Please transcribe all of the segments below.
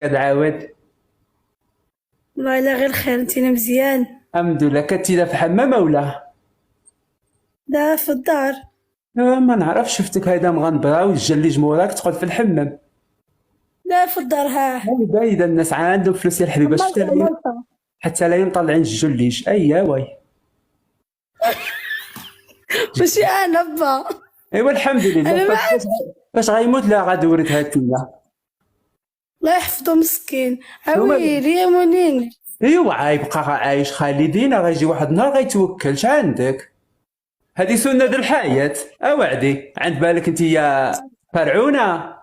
كتعاود. والله الا غير خير، انتينا مزيان؟ الحمد لله. كنتي لا في الحمام ولا؟ لا، في الدار. ما نعرفش، شفتك هيدا مغنبره والجليج موراك تقعد في الحمام. لا، في الدار. ها. هاي بايده الناس عندهم فلوس يا الحبيبه، شفت مالطا العين مالطا. حتى العين طالعين الجليج. ايوا واي. ماشي انا با. ايوا الحمد لله. انا ما فاش غيموت لا غادي ورث هاتينا. الله يحفظه مسكين. هما ويلي يا منين. ايوا غيبقى عايش خالدين، غيجي واحد النهار غيتوكل. ش عندك؟ هذه سنة د الحياة. اوعدي عند بالك انت يا فرعونة.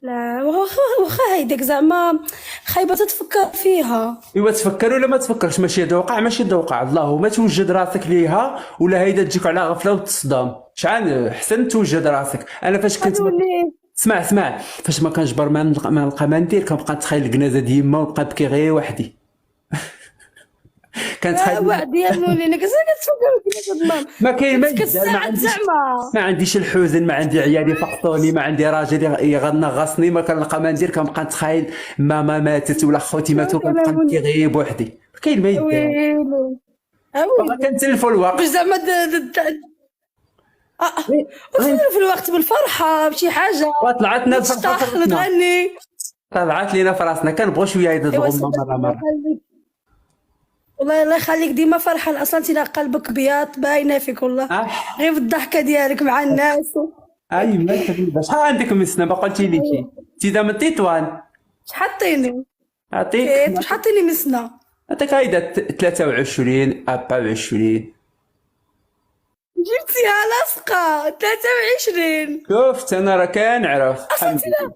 لا، واخا هيداك زعما خايبه تتفكر فيها. ايوا تفكر ولا ما تفكرش، ماشي دوقع ماشي دوقع، اللهم توجد راسك ليها ولا هيدا تجيك على غفله وتصدم. شحال حسن توجد راسك. انا فاش كنت قالوا لي اسمع فاش ما كنجبر ما نلقى ما ندير، كنبقى نتخيل الكنازه ديال يما ونبقى نبكي غير وحدي. كنتخيل وعدي يا منين كتفكر فيها المام. ما كاين ما كنت يدار، ما كتساعد عنديش زعما. ما عنديش الحزن، ما عندي عيالي فقطوني، ما عندي راجل يغنغصني، ما كنلقى ما ندير، كنبقى نتخيل ماما ماتت ولا خوتي ماتوا، ويلي يا كنبقى نبكي منين. غير بوحدي. ما كاين ما يدار. ويلي. باغا ويلي. كنتلفوا باش الوقت. زعما وتدير في الوقت بالفرحه بشي حاجه. وطلعتنا الفرحه في تشطح راسنا، تغني. طلعت لينا في راسنا. كنبغوا شويه هيدا ايوا الغمه صدق، مره الله مره. يخليك. والله الله يخليك ديما فرحان، اصلا انت قلبك بياض باينه فيك والله. اح غير بالضحكه ديالك مع الناس اي ما الحبيبه. شحال عندك من سنه؟ ما قلتي لي شي. انت من تطوان. شحطيني اعطيك كيف شحطيني من سنه. عطيك هيدا 23 24. جبتيها لاصقه 23. شفت انا راه كنعرف اصلا الحمد انت لله.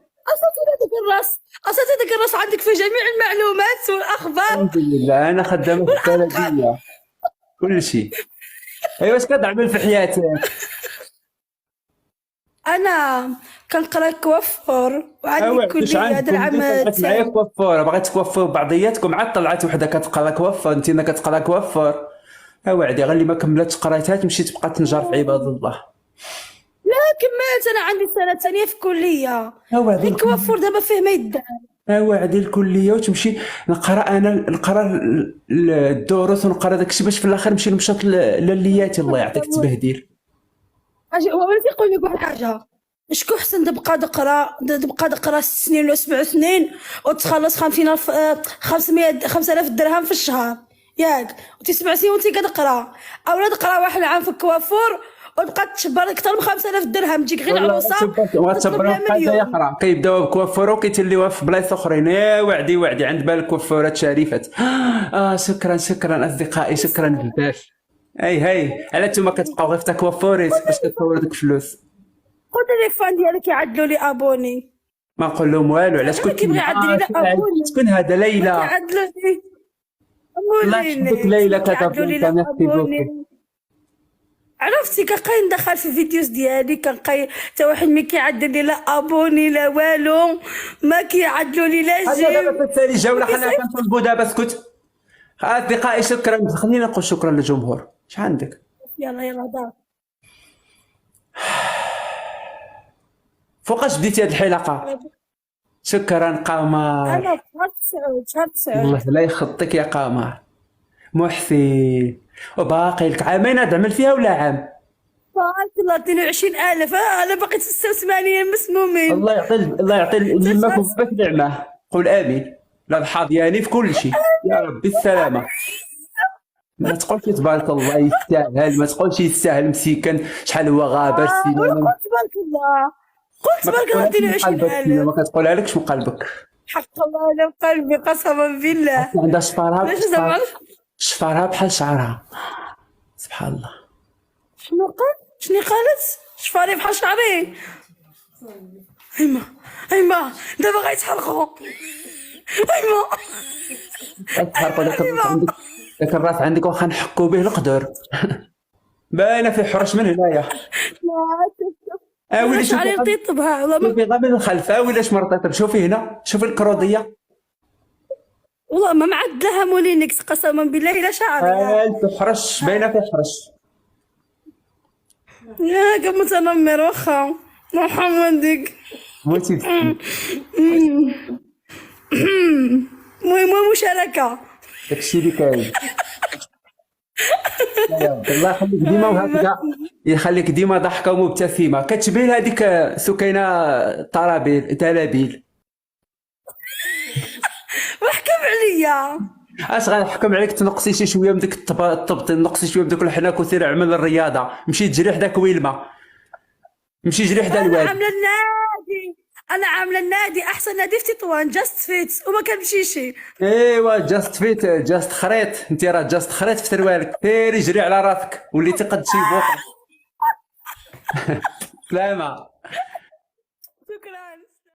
اصلا انت داك الراس عندك فيه جميع المعلومات والاخبار الحمد لله انا خدامه في والارقام. البلديه كل شيء. ايوا اش كتعمل في حياتك؟ انا كنقرا كوافور وعندي اوعى واش الكليه هذا عندكم العام انت طلعت معايا الثاني. كوافوره، بغيت تكوافوا بعضياتكم، عاد طلعت وحده كتقرا كوافور، انت كتقرا كوافور. اوعدي غير اللي ما كملتش قرايتها تمشي تبقى تنجر في عباد الله. لا كملت، انا عندي السنه الثانيه في الكليه. اوعدي غير كوافور دابا فيه ما يدار. اوعدي الكليه وتمشي نقرا انا نقرا الدروس ونقرا داكشي باش في الاخر نمشي نمشط للياتي الله يعطيك التبهديل. اجي هو انا تيقول لك واحد الحاجه. شكون احسن تبقى تقرا 6 سنين ولا 7 سنين وتخلص 5000 درهم في الشهر ياك، وتي 7 سنين وانت كتقرا، اولا تقرا واحد العام في الكوافور وتبقى تشبر اكثر من 5000 درهم تجيك غير والله عروسه تطلب غتشبرهم لها حاجه مليون. اخرى، كيبداو بكوافوره وكيتليوها في بلايص اخرين. وعدي عند بالك كوافورات شريفات. شكرا اصدقائي، شكرا بزاف. هاي على نتوما كتبقاو غير في كوافوريت باش كتصوروا ديك الفلوس. خذ التليفون ديالك يعدلوا لي ابوني. ما نقول لهم والو. علاش انا كنت كيبغي يعدل لي ابوني شكون هذا؟ ما ليلى. كيعدلوا لي الله يحفظك ابوني. ليلى، ما كيعدلوا لي لا ميرسي بوكو. ابوني. عرفتي كنبقى ندخل في الفيديوز ديالي كنبقى حتى واحد ما كيعدل لي لا ابوني لا والو، ما كيعدلوا لي لا حنا دابا في جيم. التالي جوله حنا كنطلبوا دابا. اسكت اصدقائي، شكرا. خلينا نقول شكرا للجمهور. اش عندك؟ يلا يلا دار. فوقاش بديتي هذه الحلقه؟ شكرا قمر. انا في شهر 9 الله لا يخطيك يا قمر. محسن. وباقي لك عامين تعمل فيها ولا عام؟ بارك الله 22000. انا باقي 86 مسمومين. الله يعطي يماك وباباك نعمه. قول امين. لا الحاضياني في كل شيء. يا ربي السلامه. ما تقولش تبارك الله يستاهل، ما تقولش يستاهل مسكين. شحال هو غابر ولا السنين. قلت تبارك الله. قلت ما تبارك الله كتقولهاش من قلبك، 22000. ما كتقولها لكش من قلبك. حق الله انا بقلبي قسما بالله. عندها شفارها علاش زعما شفارها بحال شعرها. سبحان الله. شنو قالت؟ شفاري بحال شعري. ايما دابا غيتحرقوا. ايما تحرقوا داك الراس عندك، داك الراس عندك واخا نحكوا به القدر. باينه في حرش من هنايا. ويلي شوفي شعري رطيطبها والله شوفي غير من الخلف. ويلي اش مرطيطب. شوفي هنا، شوفي الكروديه. والله ما معدلها مولينكس قسما بالله الا شعري. في حرش، باينه في حرش. يا قبل متنمر واخا محمدك. موتي مسكين. المهم مشاركة. داكشي اللي كاين. يا رب الله يخليك ديما وهكذا، يخليك ديما ضحكه ومبتسمه. كتشبه هذيك سكينه تلابيل. واحكم عليا. اش غنحكم عليك؟ تنقصي شي شويه من ديك الطب، تنقصي شويه من دوك الحناك وسير اعمل الرياضه، مشي تجري حدا كويلما، مشي جري حدا انا الواد. عامله النادي، انا عامله النادي، احسن نادي في تطوان، جاست فيت، وما كنمشيش. ايوا جاست فيت، جاست خريط، انت راه جاست خريط في سروالك، سيري جري على راسك وليتي قد شي بوقه. سلامه.